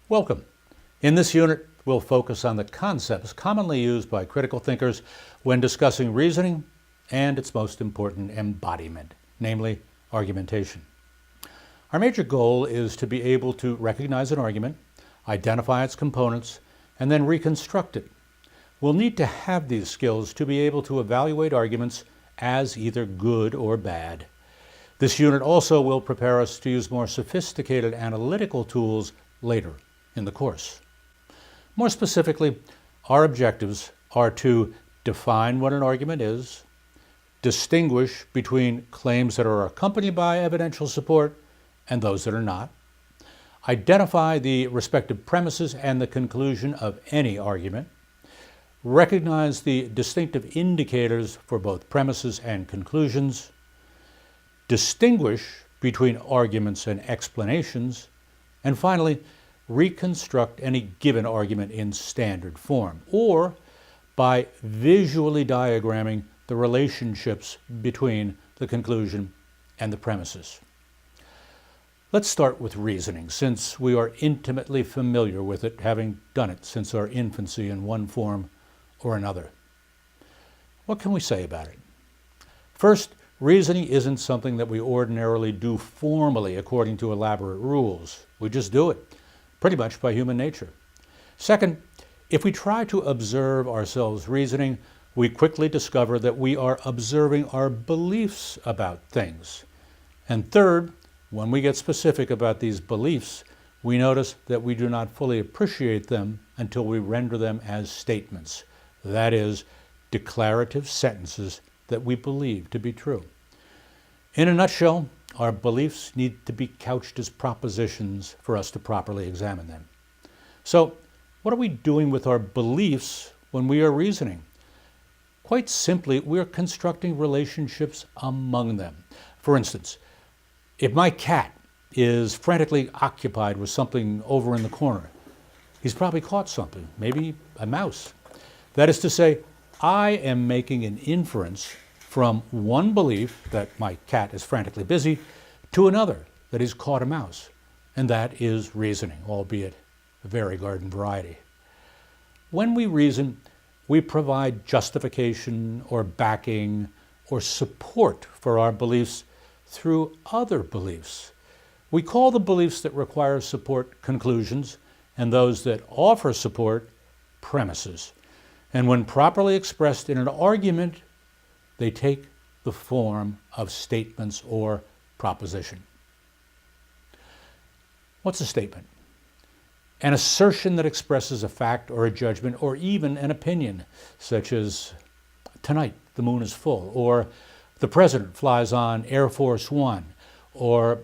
Welcome. In this unit, we'll focus on the concepts commonly used by critical thinkers when discussing reasoning and its most important embodiment, namely argumentation. Our major goal is to be able to recognize an argument, identify its components, and then reconstruct it. We'll need to have these skills to be able to evaluate arguments as either good or bad. This unit also will prepare us to use more sophisticated analytical tools later in the course. More specifically, our objectives are to define what an argument is, distinguish between claims that are accompanied by evidential support and those that are not, identify the respective premises and the conclusion of any argument, recognize the distinctive indicators for both premises and conclusions, distinguish between arguments and explanations, and finally, reconstruct any given argument in standard form, or by visually diagramming the relationships between the conclusion and the premises. Let's start with reasoning, since we are intimately familiar with it, having done it since our infancy in one form or another. What can we say about it? First, reasoning isn't something that we ordinarily do formally according to elaborate rules. We just do it, pretty much by human nature. Second, if we try to observe ourselves reasoning, we quickly discover that we are observing our beliefs about things. And third, when we get specific about these beliefs, we notice that we do not fully appreciate them until we render them as statements. That is, declarative sentences that we believe to be true. In a nutshell, our beliefs need to be couched as propositions for us to properly examine them. So, what are we doing with our beliefs when we are reasoning? Quite simply, we're constructing relationships among them. For instance, if my cat is frantically occupied with something over in the corner, he's probably caught something, maybe a mouse. That is to say, I am making an inference from one belief that my cat is frantically busy to another that he's caught a mouse. And that is reasoning, albeit a very garden variety. When we reason, we provide justification or backing or support for our beliefs through other beliefs. We call the beliefs that require support conclusions and those that offer support premises. And when properly expressed in an argument, they take the form of statements or proposition. What's a statement? An assertion that expresses a fact or a judgment or even an opinion, such as tonight the moon is full, or the president flies on Air Force One, or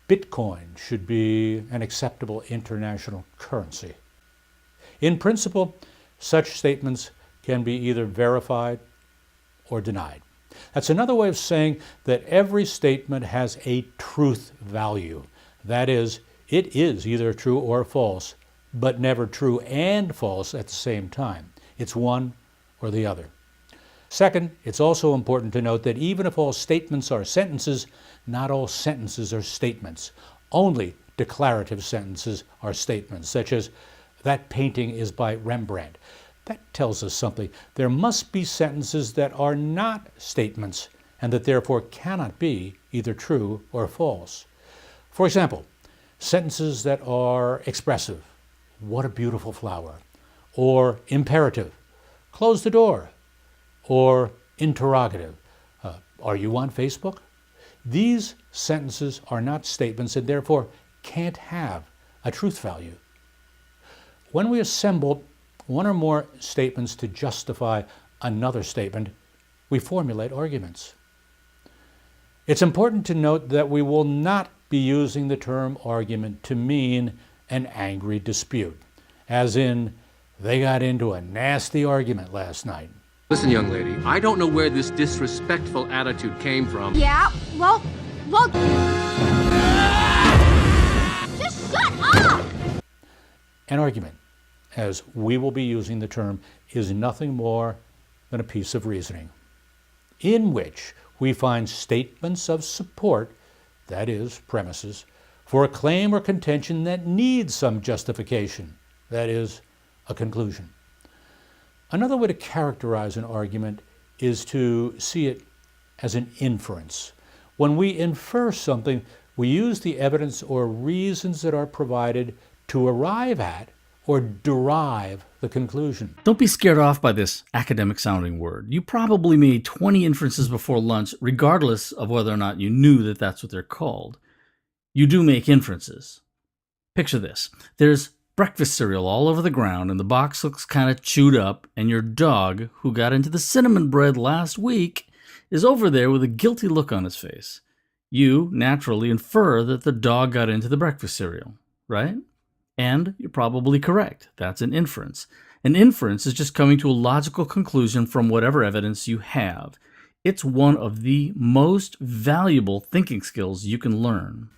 Bitcoin should be an acceptable international currency. In principle, such statements can be either verified or denied. That's another way of saying that every statement has a truth value. That is, it is either true or false, but never true and false at the same time. It's one or the other. Second, it's also important to note that even if all statements are sentences, not all sentences are statements. Only declarative sentences are statements, such as, "That painting is by Rembrandt." That tells us something. There must be sentences that are not statements and that therefore cannot be either true or false. For example, sentences that are expressive, "What a beautiful flower," or imperative, "Close the door," or interrogative, "Are you on Facebook?" These sentences are not statements and therefore can't have a truth value. When we assemble one or more statements to justify another statement, we formulate arguments. It's important to note that we will not be using the term argument to mean an angry dispute, as in, "They got into a nasty argument last night." Listen, young lady, I don't know where this disrespectful attitude came from. Yeah, well, just shut up! An argument, as we will be using the term, is nothing more than a piece of reasoning, in which we find statements of support, that is, premises, for a claim or contention that needs some justification, that is, a conclusion. Another way to characterize an argument is to see it as an inference. When we infer something, we use the evidence or reasons that are provided to arrive at or derive the conclusion. Don't be scared off by this academic-sounding word. You probably made 20 inferences before lunch, regardless of whether or not you knew that that's what they're called. You do make inferences. Picture this. There's breakfast cereal all over the ground, and the box looks kind of chewed up, and your dog, who got into the cinnamon bread last week, is over there with a guilty look on his face. You naturally infer that the dog got into the breakfast cereal, right? And you're probably correct. That's an inference. An inference is just coming to a logical conclusion from whatever evidence you have. It's one of the most valuable thinking skills you can learn.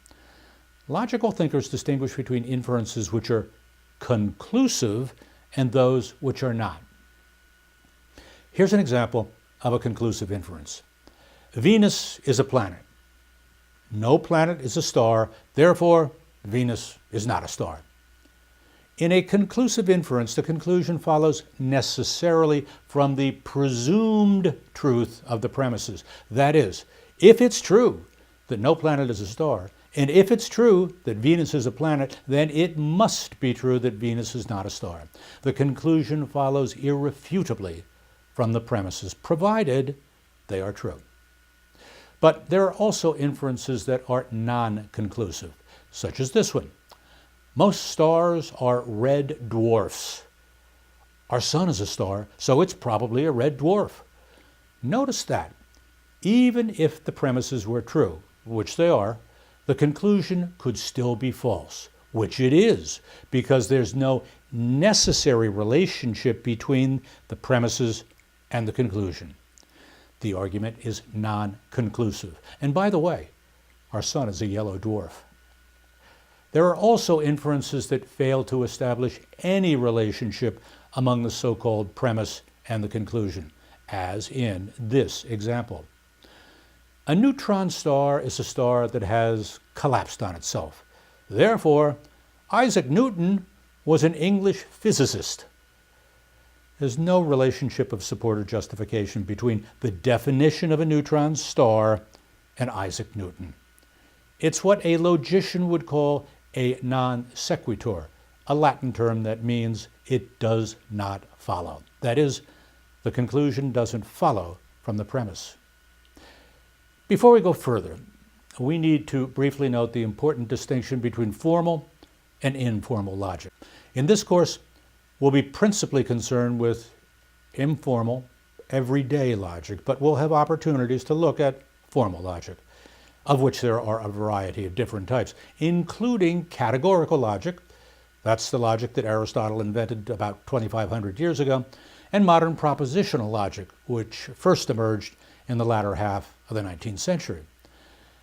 Logical thinkers distinguish between inferences which are conclusive and those which are not. Here's an example of a conclusive inference. Venus is a planet. No planet is a star, therefore Venus is not a star. In a conclusive inference, the conclusion follows necessarily from the presumed truth of the premises. That is, if it's true that no planet is a star, and if it's true that Venus is a planet, then it must be true that Venus is not a star. The conclusion follows irrefutably from the premises, provided they are true. But there are also inferences that are non-conclusive, such as this one. Most stars are red dwarfs. Our sun is a star, so it's probably a red dwarf. Notice that, even if the premises were true, which they are, the conclusion could still be false, which it is, because there's no necessary relationship between the premises and the conclusion. The argument is non-conclusive. And by the way, our sun is a yellow dwarf. There are also inferences that fail to establish any relationship among the so-called premise and the conclusion, as in this example. A neutron star is a star that has collapsed on itself. Therefore, Isaac Newton was an English physicist. There's no relationship of support or justification between the definition of a neutron star and Isaac Newton. It's what a logician would call a non sequitur, a Latin term that means it does not follow. That is, the conclusion doesn't follow from the premise. Before we go further, we need to briefly note the important distinction between formal and informal logic. In this course, we'll be principally concerned with informal, everyday logic, but we'll have opportunities to look at formal logic, of which there are a variety of different types, including categorical logic. That's the logic that Aristotle invented about 2,500 years ago, and modern propositional logic, which first emerged in the latter half of the 19th century.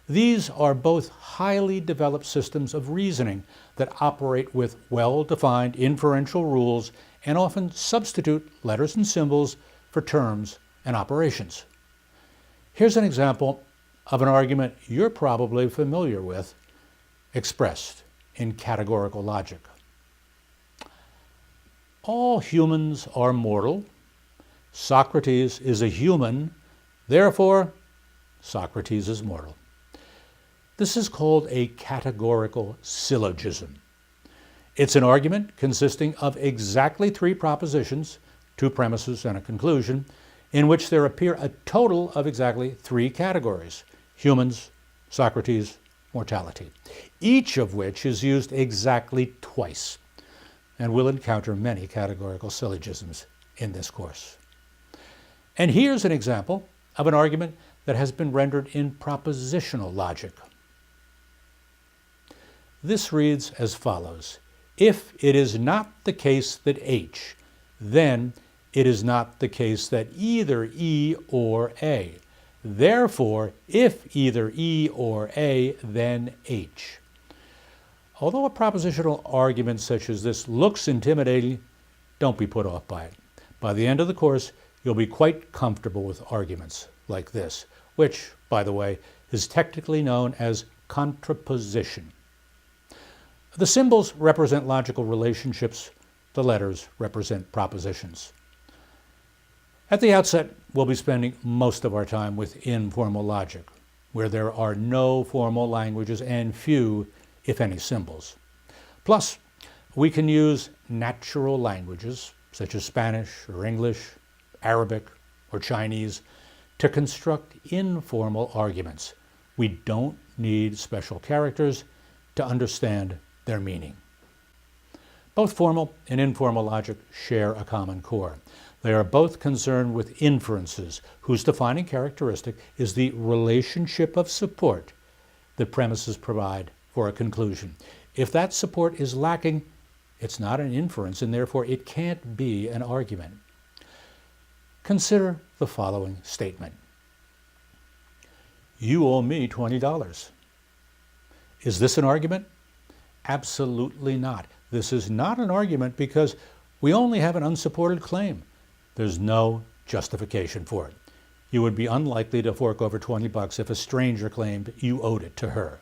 These are both highly developed systems of reasoning that operate with well-defined inferential rules and often substitute letters and symbols for terms and operations. Here's an example of an argument you're probably familiar with, expressed in categorical logic. All humans are mortal. Socrates is a human. Therefore, Socrates is mortal. This is called a categorical syllogism. It's an argument consisting of exactly three propositions, two premises and a conclusion, in which there appear a total of exactly three categories: humans, Socrates, mortality, each of which is used exactly twice. And we'll encounter many categorical syllogisms in this course. And here's an example of an argument that has been rendered in propositional logic. This reads as follows: if it is not the case that H, then it is not the case that either E or A. Therefore, if either E or A, then H. Although a propositional argument such as this looks intimidating, don't be put off by it. By the end of the course, you'll be quite comfortable with arguments like this, which, by the way, is technically known as contraposition. The symbols represent logical relationships. The letters represent propositions. At the outset, we'll be spending most of our time with informal logic, where there are no formal languages and few, if any, symbols. Plus, we can use natural languages, such as Spanish or English, Arabic or Chinese, to construct informal arguments. We don't need special characters to understand their meaning. Both formal and informal logic share a common core. They are both concerned with inferences, whose defining characteristic is the relationship of support that premises provide for a conclusion. If that support is lacking, it's not an inference, and therefore it can't be an argument. Consider the following statement. You owe me $20. Is this an argument? Absolutely not. This is not an argument because we only have an unsupported claim. There's no justification for it. You would be unlikely to fork over $20 if a stranger claimed you owed it to her.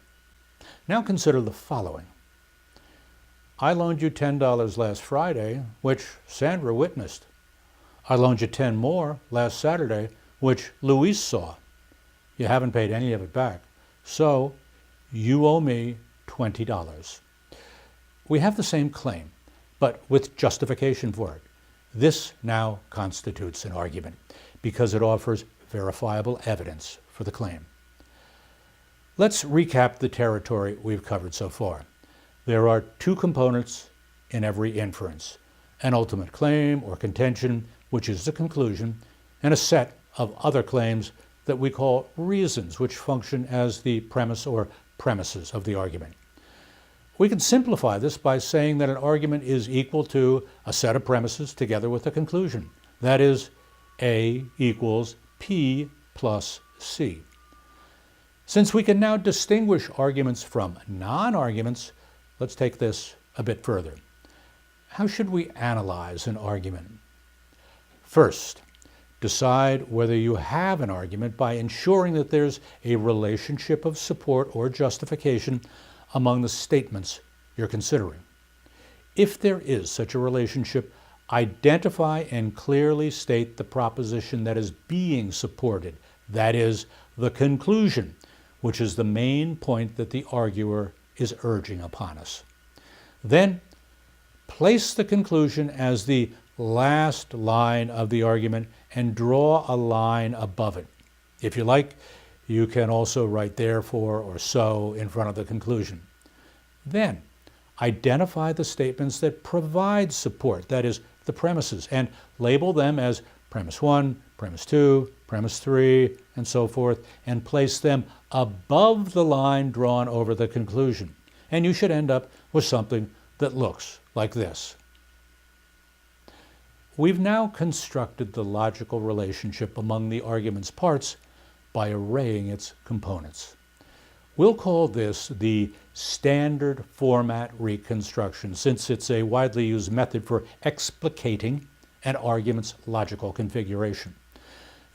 Now consider the following. I loaned you $10 last Friday, which Sandra witnessed. I loaned you 10 more last Saturday, which Luis saw. You haven't paid any of it back, so you owe me $20. We have the same claim, but with justification for it. This now constitutes an argument because it offers verifiable evidence for the claim. Let's recap the territory we've covered so far. There are two components in every inference: an ultimate claim or contention, which is the conclusion, and a set of other claims that we call reasons, which function as the premise or premises of the argument. We can simplify this by saying that an argument is equal to a set of premises together with a conclusion. That is, A equals P plus C. Since we can now distinguish arguments from non-arguments, let's take this a bit further. How should we analyze an argument? First, decide whether you have an argument by ensuring that there's a relationship of support or justification among the statements you're considering. If there is such a relationship, identify and clearly state the proposition that is being supported, that is, the conclusion, which is the main point that the arguer is urging upon us. Then, place the conclusion as the last line of the argument and draw a line above it. If you like, you can also write therefore or so in front of the conclusion. Then, identify the statements that provide support, that is, the premises, and label them as premise 1, premise 2, premise 3, and so forth, and place them above the line drawn over the conclusion. And you should end up with something that looks like this. We've now constructed the logical relationship among the argument's parts by arraying its components. We'll call this the standard format reconstruction, since it's a widely used method for explicating an argument's logical configuration.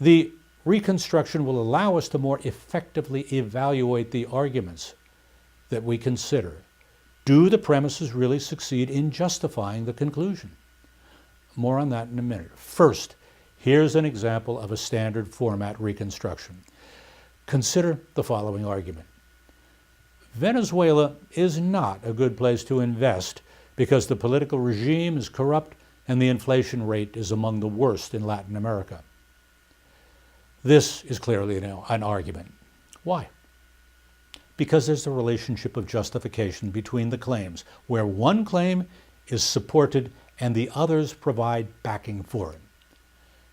The reconstruction will allow us to more effectively evaluate the arguments that we consider. Do the premises really succeed in justifying the conclusion? More on that in a minute. First, here's an example of a standard format reconstruction. Consider the following argument. Venezuela is not a good place to invest because the political regime is corrupt and the inflation rate is among the worst in Latin America. This is clearly an argument. Why? Because there's a relationship of justification between the claims, where one claim is supported and the others provide backing for it.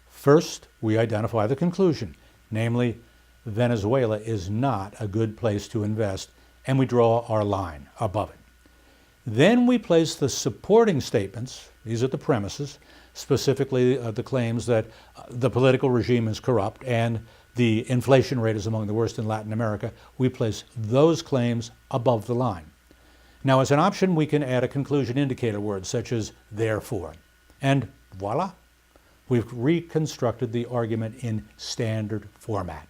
First, we identify the conclusion, namely, Venezuela is not a good place to invest, and we draw our line above it. Then we place the supporting statements, these are the premises, specifically the claims that the political regime is corrupt and the inflation rate is among the worst in Latin America. We place those claims above the line. Now, as an option, we can add a conclusion indicator word such as therefore. And voila, we've reconstructed the argument in standard format.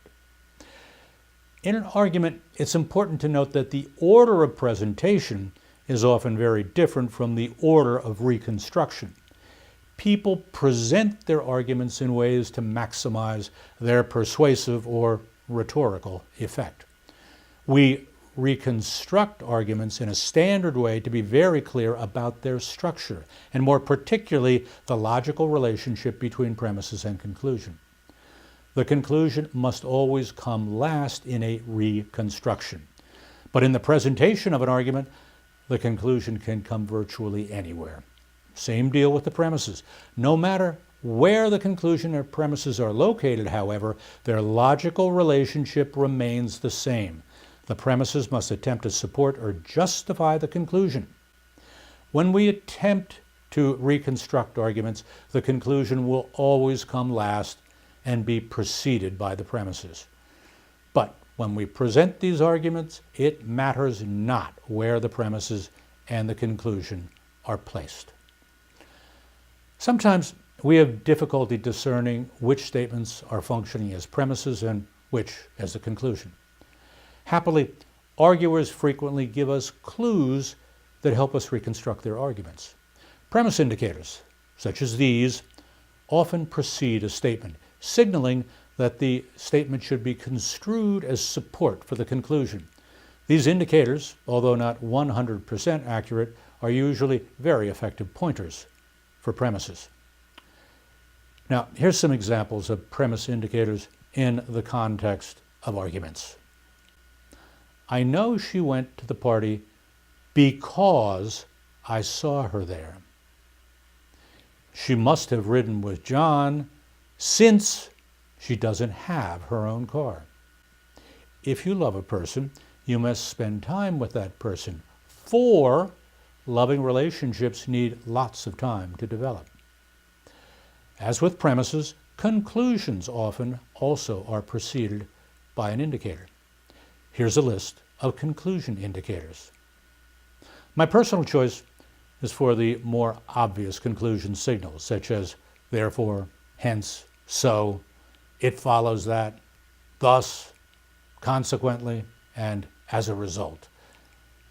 In an argument, it's important to note that the order of presentation is often very different from the order of reconstruction. People present their arguments in ways to maximize their persuasive or rhetorical effect. We reconstruct arguments in a standard way to be very clear about their structure, and more particularly the logical relationship between premises and conclusion. The conclusion must always come last in a reconstruction. But in the presentation of an argument, the conclusion can come virtually anywhere. Same deal with the premises. No matter where the conclusion or premises are located, however, their logical relationship remains the same. The premises must attempt to support or justify the conclusion. When we attempt to reconstruct arguments, the conclusion will always come last and be preceded by the premises. But when we present these arguments, it matters not where the premises and the conclusion are placed. Sometimes we have difficulty discerning which statements are functioning as premises and which as the conclusion. Happily, arguers frequently give us clues that help us reconstruct their arguments. Premise indicators, such as these, often precede a statement, signaling that the statement should be construed as support for the conclusion. These indicators, although not 100% accurate, are usually very effective pointers for premises. Now, here's some examples of premise indicators in the context of arguments. I know she went to the party because I saw her there. She must have ridden with John since she doesn't have her own car. If you love a person, you must spend time with that person, for loving relationships need lots of time to develop. As with premises, conclusions often also are preceded by an indicator. Here's a list of conclusion indicators. My personal choice is for the more obvious conclusion signals, such as therefore, hence, so, it follows that, thus, consequently, and as a result.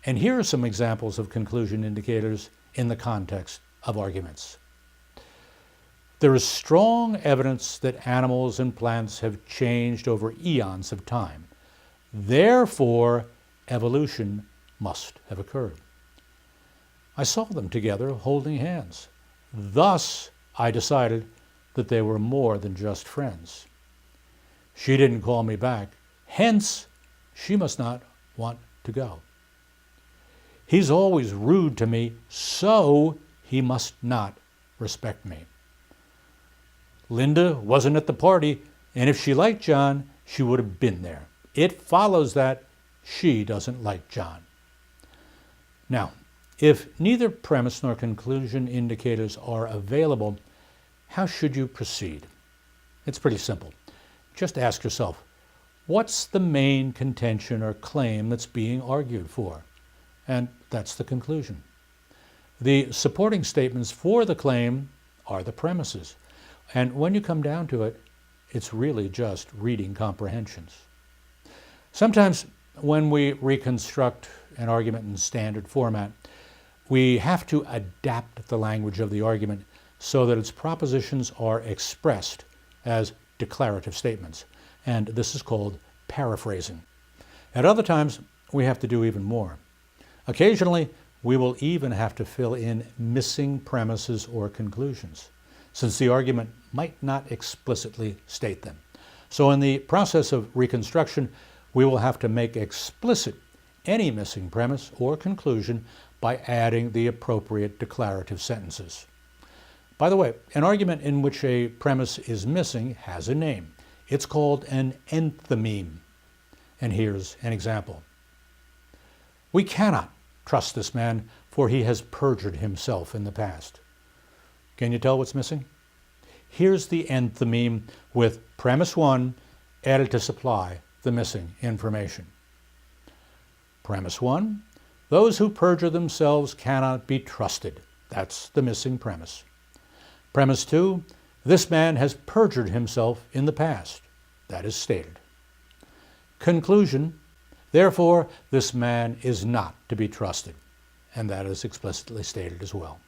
And here are some examples of conclusion indicators in the context of arguments. There is strong evidence that animals and plants have changed over eons of time. Therefore, evolution must have occurred. I saw them together holding hands. Thus, I decided that they were more than just friends. She didn't call me back. Hence, she must not want to go. He's always rude to me, so he must not respect me. Linda wasn't at the party, and if she liked John, she would have been there. It follows that she doesn't like John. Now, if neither premise nor conclusion indicators are available, how should you proceed? It's pretty simple. Just ask yourself, what's the main contention or claim that's being argued for? And that's the conclusion. The supporting statements for the claim are the premises. And when you come down to it, it's really just reading comprehensions. Sometimes when we reconstruct an argument in standard format, we have to adapt the language of the argument so that its propositions are expressed as declarative statements. And this is called paraphrasing. At other times, we have to do even more. Occasionally, we will even have to fill in missing premises or conclusions, since the argument might not explicitly state them. So in the process of reconstruction, we will have to make explicit any missing premise or conclusion by adding the appropriate declarative sentences. By the way, an argument in which a premise is missing has a name. It's called an enthymeme. And here's an example. We cannot trust this man, for he has perjured himself in the past. Can you tell what's missing? Here's the enthymeme with premise 1 added to supply the missing information. Premise 1, those who perjure themselves cannot be trusted. That's the missing premise. Premise 2, this man has perjured himself in the past. That is stated. Conclusion, therefore, this man is not to be trusted. and that is explicitly stated as well.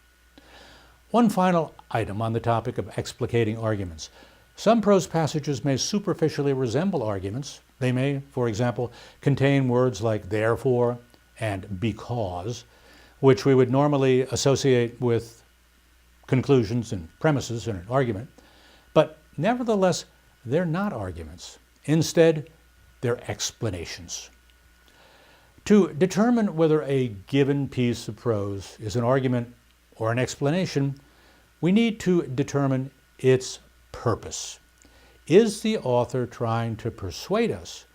One final item on the topic of explicating arguments. Some prose passages may superficially resemble arguments. They may, for example, contain words like therefore and because, which we would normally associate with conclusions and premises in an argument, but nevertheless, they're not arguments. Instead, they're explanations. To determine whether a given piece of prose is an argument or an explanation, we need to determine its purpose. Is the author trying to persuade us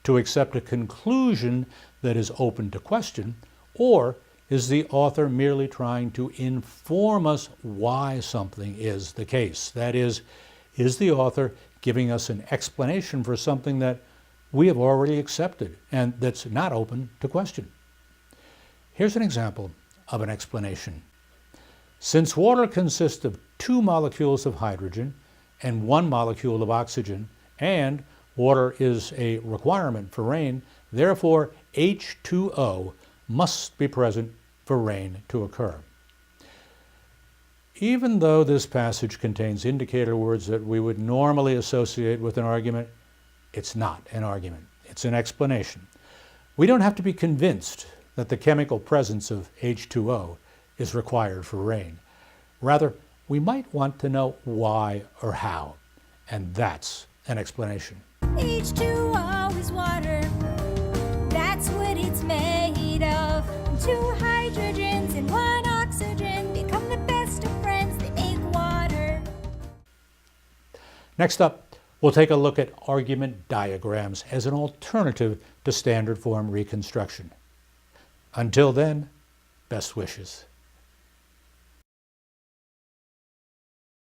to accept a conclusion that is open to question, or is the author merely trying to inform us why something is the case? That is the author giving us an explanation for something that we have already accepted and that's not open to question? Here's an example of an explanation. Since water consists of 2 molecules of hydrogen and 1 molecule of oxygen, and water is a requirement for rain, therefore H2O must be present for rain to occur. Even though this passage contains indicator words that we would normally associate with an argument, it's not an argument. It's an explanation. We don't have to be convinced that the chemical presence of H2O is required for rain. Rather, we might want to know why or how, and that's an explanation. H2O is water. That's what it's made of. 2 hydrogens and 1 oxygen become the best of friends. They make water. Next up, we'll take a look at argument diagrams as an alternative to standard form reconstruction. Until then, best wishes.